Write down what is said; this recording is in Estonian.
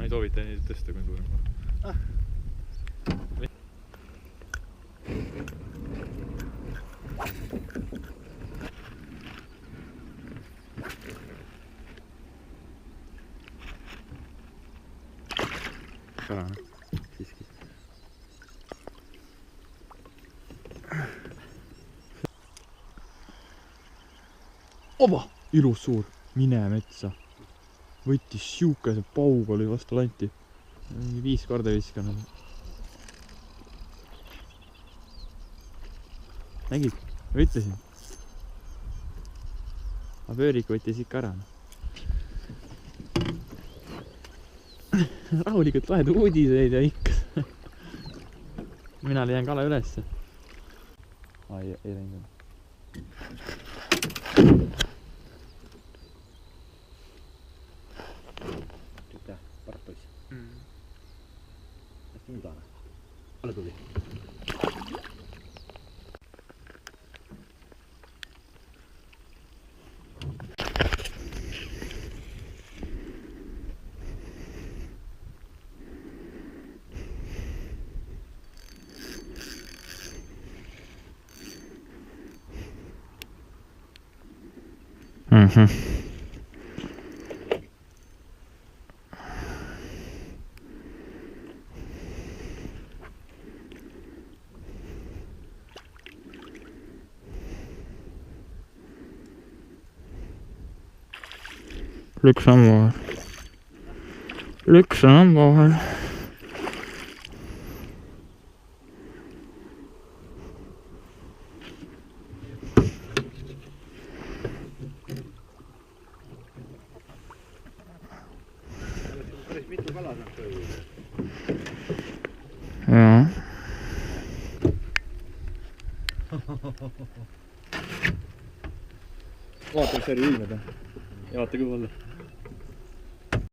ma ei soovita neid tõsta, kui on suurem. Karane, siiski. Oba! Ilus suur, mine metsa. Võttis siukese paug oli vastu lanti. 5 korda viskanud. Nägid? Ma ütlesin. Aga pöörik võttis ikka ära. Rahulikult vahed uudiseid ja ikka. Mina leian kala ülesse. Ai, ei läinud. Aitäh, park poiss. Hästi mudane. Ole tuli. Lyx on vahel. Lyx on vahel. Päris mitu kala saab tööle. Jaa. Vaata, mis eri ilmeda. Ja vaata kõhu alla.